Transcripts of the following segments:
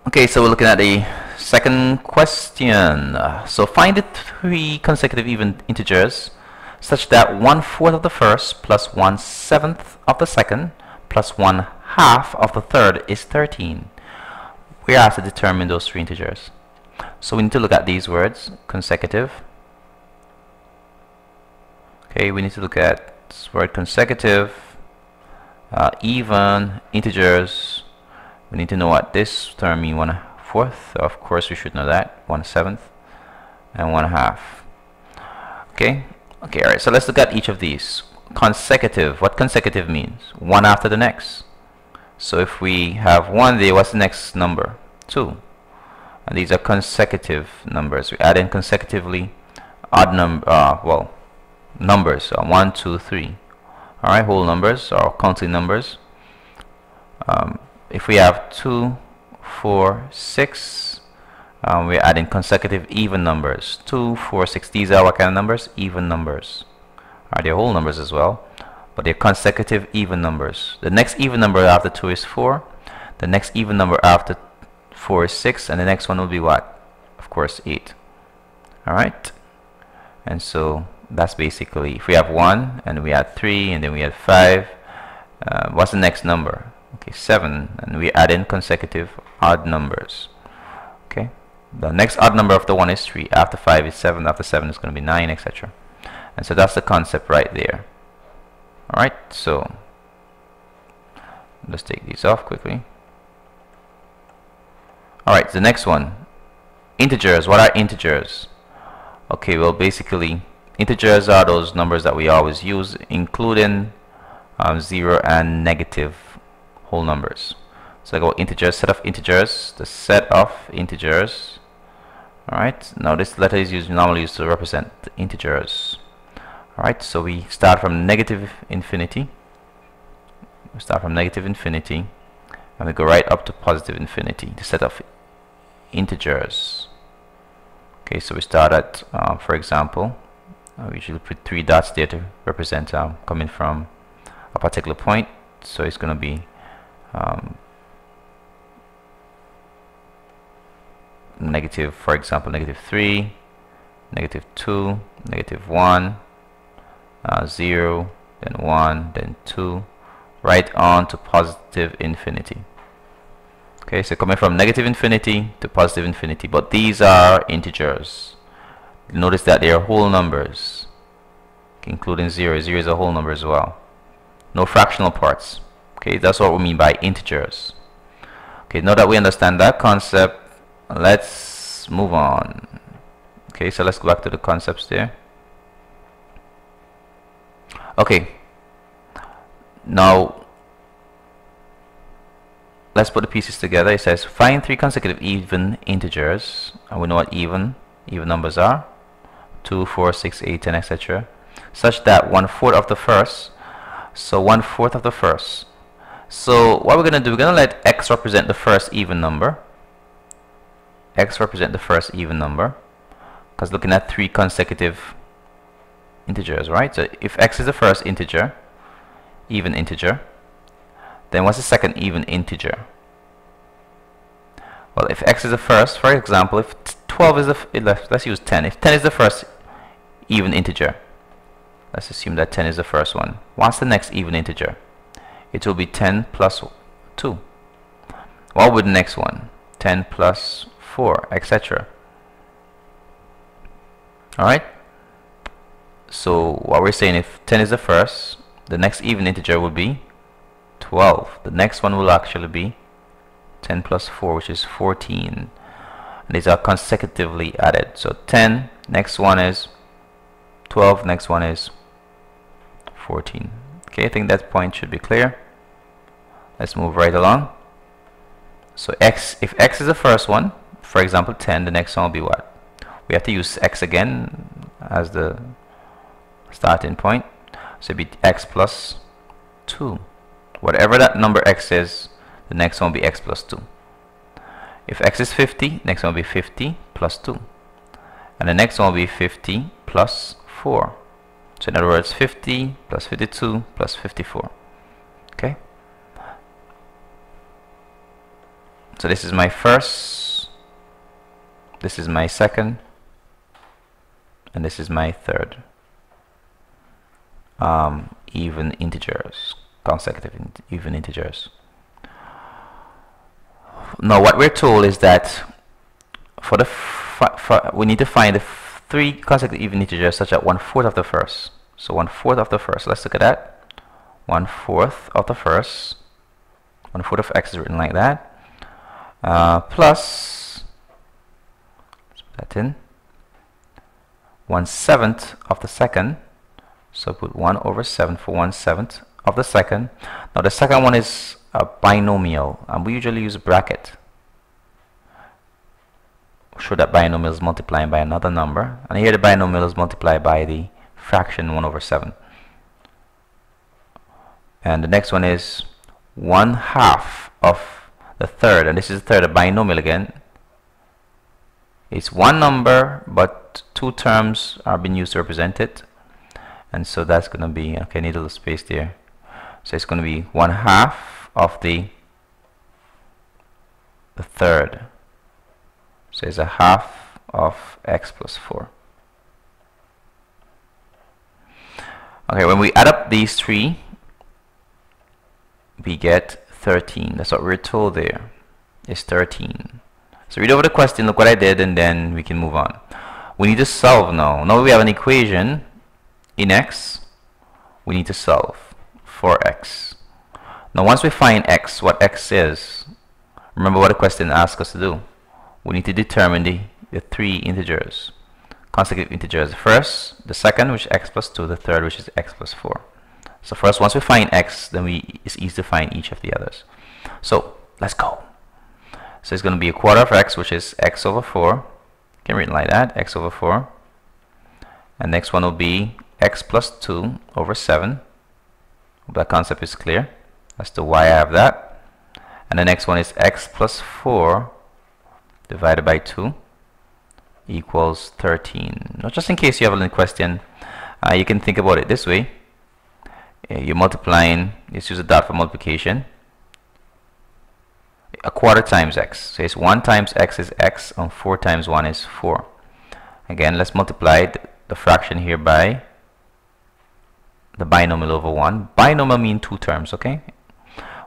Okay, so we're looking at the second question. So find the three consecutive even integers such that 1/4 of the first plus 1/7 of the second plus 1/2 of the third is 13. We're asked to determine those three integers. So we need to look at these words, consecutive. Okay, we need to look at this word consecutive, even, integers. We need to know what this term means. 1/4, of course we should know that. 1/7 and 1/2. Okay, alright, so let's look at each of these. Consecutive, what consecutive means? One after the next. So if we have 1 there, what's the next number? 2. And these are consecutive numbers. We add in consecutively odd numbers. 1, 2, 3. Alright, whole numbers or counting numbers. If we have 2, 4, 6, we're adding consecutive even numbers. 2, 4, 6. These are what kind of numbers? Even numbers. Alright, they're whole numbers as well, but they're consecutive even numbers. The next even number after 2 is 4. The next even number after 4 is 6, and the next one will be what? Of course, 8. Alright, and so that's basically, if we have 1 and we add 3 and then we add 5, what's the next number? Okay, 7, and we add in consecutive odd numbers. Okay, the next odd number after 1 is 3, after 5 is 7, after 7 is going to be 9, etc. And so that's the concept right there. Alright, so let's take these off quickly. Alright, the next one, integers. What are integers? Okay, well basically integers are those numbers that we always use, including 0 and negative whole numbers. So I go integers, set of integers, the set of integers. Alright, now this letter is normally used to represent the integers. Alright, so we start from negative infinity. We start from negative infinity and we go right up to positive infinity, the set of integers. Okay, so we start at, for example, we usually put 3 dots there to represent coming from a particular point. So it's going to be negative, for example, negative 3, negative 2, negative 1, 0, then 1, then 2, right on to positive infinity. Okay, so coming from negative infinity to positive infinity, but these are integers. Notice that they are whole numbers, including 0. 0 is a whole number as well. No fractional parts. Okay, that's what we mean by integers. Okay, now that we understand that concept, let's move on. Okay, so let's go back to the concepts there. Okay, now let's put the pieces together. It says find 3 consecutive even integers, and we know what even numbers are: 2, 4, 6, 8, 10, etc. such that 1/4 of the first. So 1/4 of the first. So what we're going to do, we're going to let x represent the first even number. X represent the first even number, because looking at 3 consecutive integers, right? So if x is the first integer, even integer, then what's the second even integer? Well, if x is the first, for example, if 12 is the, let's use 10. If 10 is the first even integer, let's assume that 10 is the first one. What's the next even integer? It will be 10 plus 2. What would the next one? 10 plus 4, etc. Alright? So what we're saying, if 10 is the first, the next even integer will be 12. The next one will actually be 10 plus 4, which is 14. And these are consecutively added. So 10, next one is 12, next one is 14. Okay, I think that point should be clear. Let's move right along. So if x is the first one, for example 10, the next one will be what? We have to use x again as the starting point. So it'd be x plus 2. Whatever that number x is, the next one will be x plus 2. If x is 50, next one will be 50 plus 2. And the next one will be 50 plus 4. So in other words, 50 plus 52 plus 54. Okay. So this is my first, this is my second, and this is my third. Even integers, consecutive even integers. Now what we're told is that for the we need to find the three consecutive even integers such that 1/4 of the first. So 1/4 of the first. Let's look at that. 1/4 of the first. 1/4 of x is written like that. Plus, let's put that in. 1/7 of the second. So put 1/7 for 1/7 of the second. Now the second one is a binomial, and we usually use a bracket. Show that binomial is multiplying by another number, and here the binomial is multiplied by the fraction 1/7. And the next one is 1/2 of the third, and this is the third, a binomial again. It's one number, but two terms are being used to represent it. And so that's going to be, okay, need a little space there. So it's going to be 1/2 of the third. So it's a half of x plus 4. Okay, when we add up these three, we get 13. That's what we're told there. It's 13. So read over the question, look what I did, and then we can move on. We need to solve now. Now we have an equation in x. We need to solve for x. Now once we find x, what x is, remember what the question asks us to do. We need to determine the three integers, consecutive integers. The first, the second, which is x plus 2, the third, which is x plus 4. So first, once we find x, then it's easy to find each of the others. So let's go. So it's going to be 1/4 of x, which is x over 4. Can written like that, x over 4. And next one will be x plus 2 over 7. Hope that concept is clear as to why I have that. And the next one is x plus 4 divided by 2 equals 13. Now just in case you have a question, you can think about it this way. You're multiplying, let's use a dot for multiplication. 1/4 times x. So it's 1 times x is x, and 4 times 1 is 4. Again, let's multiply the fraction here by the binomial over 1. Binomial means two terms, okay?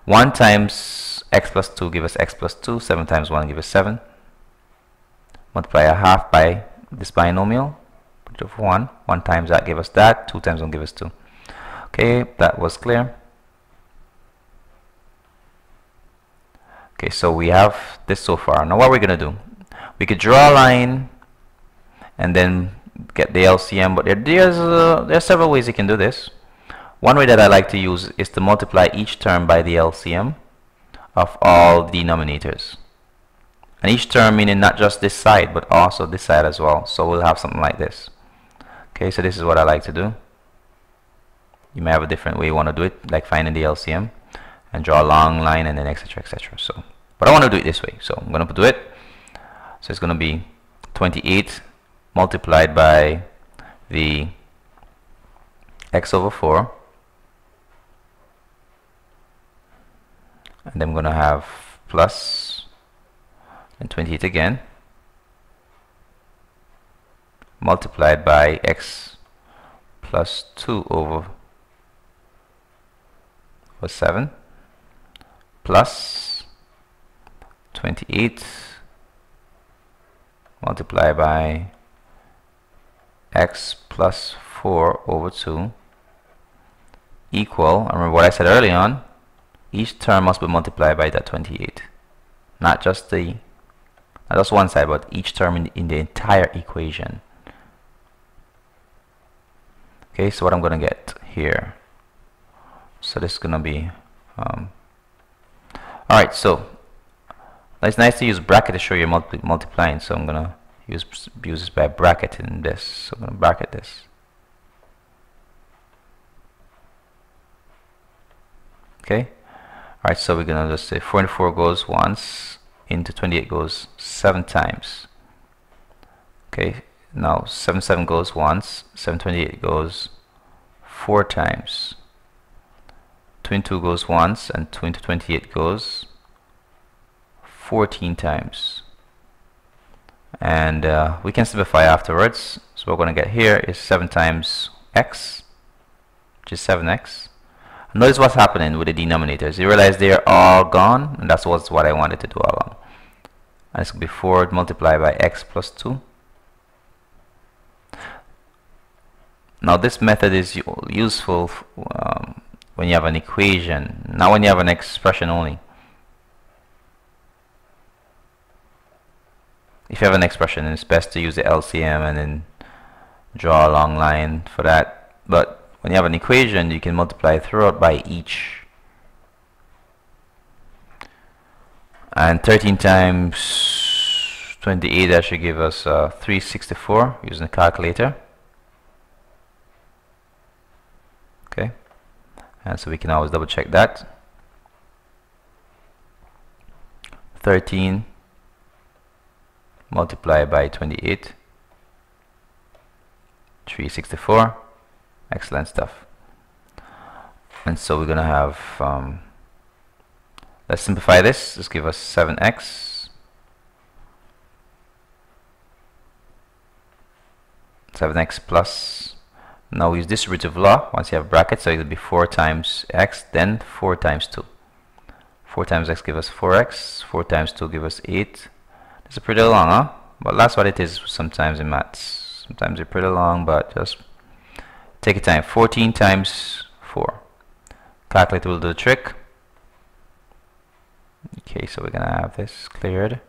1 times x plus 2 give us x plus 2. 7 times 1 give us 7. Multiply a half by this binomial. Put it over 1. 1 times that give us that. 2 times 1 give us 2. Okay, that was clear. Okay, so we have this so far. Now what we're going to do, we could draw a line and then get the LCM, but there are several ways you can do this. One way that I like to use is to multiply each term by the LCM of all denominators. And each term meaning not just this side, but also this side as well. So we'll have something like this. Okay, so this is what I like to do. You may have a different way you want to do it, like finding the LCM and draw a long line and then etc, etc. So, but I want to do it this way, so I'm going to do it. So it's going to be 28 multiplied by the x over 4, and then I'm going to have plus and 28 again multiplied by x plus 2 over 7 plus 28 multiplied by x plus 4 over 2 equal, remember what I said early on, each term must be multiplied by that 28. Not just one side, but each term in the entire equation. Okay, so what I'm going to get here. So this is going to be alright, so it's nice to use bracket to show you're multiplying, so I'm going to use this by bracketing this. So I'm going to bracket this. Okay, alright, so we're going to just say 4 into 4 goes once, into 28 goes 7 times. Okay, now 7 goes once, 728 goes 4 times. 2 into 2 goes once, and 2 into 28 goes 14 times. And we can simplify afterwards. So what we're going to get here is 7 times x, which is 7x. Notice what's happening with the denominators. You realize they're all gone, and that's what I wanted to do all along. And it's going to be 4 multiplied by x plus 2. Now this method is useful when you have an equation, not when you have an expression only. If you have an expression, it's best to use the LCM and then draw a long line for that. But when you have an equation, you can multiply throughout by each. And 13 times 28, that should give us 364 using the calculator. Okay, and so we can always double check that. 13 multiplied by 28, 364. Excellent stuff. And so we're gonna have let's simplify this. Just give us 7x, 7x plus. Now we use distributive law. Once you have brackets, so it'll be 4 times x, then 4 times 2. 4 times x give us 4x, 4 times 2 give us 8. This is pretty long, huh? But that's what it is sometimes in maths. Sometimes they're pretty long, but just take your time. 14 times 4. Calculator will do the trick. Okay, so we're gonna have this cleared.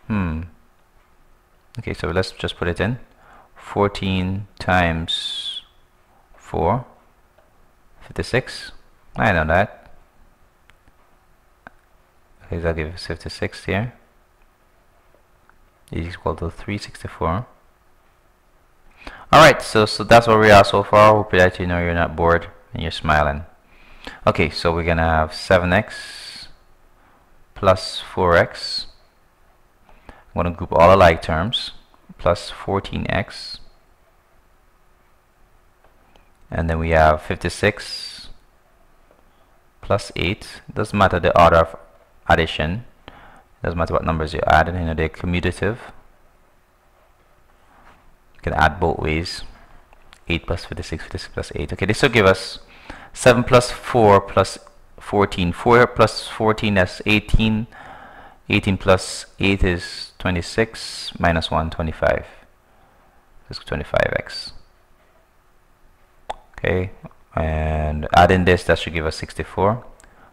Okay, so let's just put it in. 14 times 4, 56. I know that. Okay, so I'll give us 56 here. Is equal to 364. Alright, so that's where we are so far. Hope that you know you're not bored and you're smiling. Okay, so we're gonna have 7x plus 4x. I'm gonna group all the like terms, plus 14x, and then we have 56 plus 8. It doesn't matter the order of addition, it doesn't matter what numbers you add, and you know they're commutative. You can add both ways. 8 plus 56, 56 plus 8. Okay, this will give us 7 plus 4 plus 14. 4 plus 14, that's 18. 18 plus 8 is 26, minus 1, 25. This is 25x. Okay, and adding this, that should give us 64.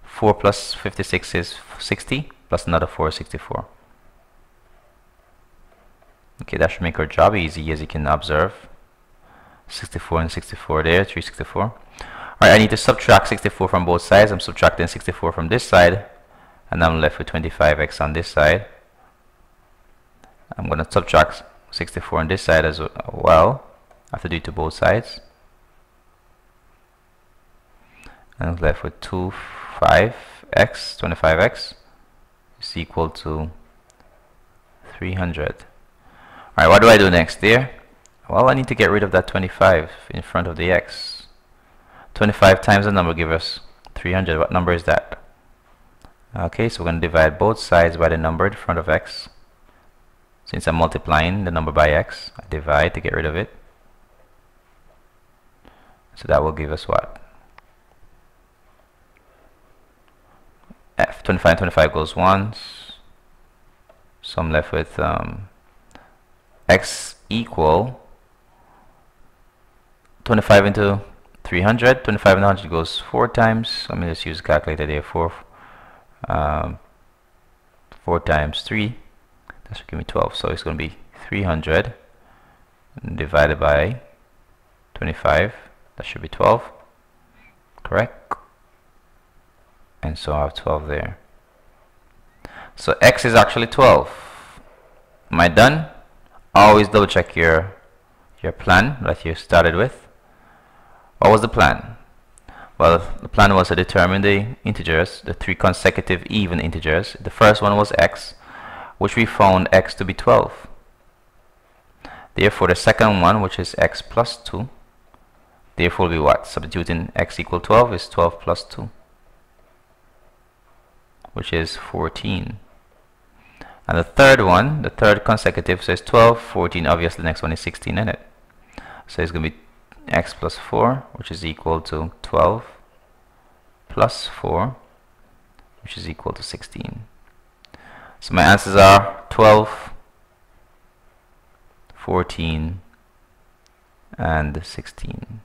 4 plus 56 is 60, plus another 4 is 64. Okay, that should make our job easy, as you can observe. 64 and 64 there, 364. Alright, I need to subtract 64 from both sides. I'm subtracting 64 from this side, and I'm left with 25x on this side. I'm going to subtract 64 on this side as well. I have to do it to both sides. And I'm left with 25x is equal to 300. Alright, what do I do next there? Well, I need to get rid of that 25 in front of the x. 25 times the number gives us 300. What number is that? Okay, so we're going to divide both sides by the number in front of x. Since I'm multiplying the number by x, I divide to get rid of it. So that will give us what? F. 25 and 25 goes once. So I'm left with x equal 25 into 300. 25 and 100 goes 4 times. Let me just use a calculator there. 4 times 3. That should give me 12. So it's going to be 300 divided by 25. That should be 12. Correct? And so I have 12 there. So x is actually 12. Am I done? Always double check your plan that you started with. What was the plan? Well, the plan was to determine the integers, the 3 consecutive even integers. The first one was x, which we found x to be 12. Therefore, the second one, which is x plus 2, therefore will be what? Substituting x equal 12 is 12 plus 2. which is 14. And the third one, the third consecutive, so it's 12, 14, obviously the next one is 16 in it. So it's going to be x plus 4, which is equal to 12 plus 4, which is equal to 16. So my answers are 12, 14, and 16.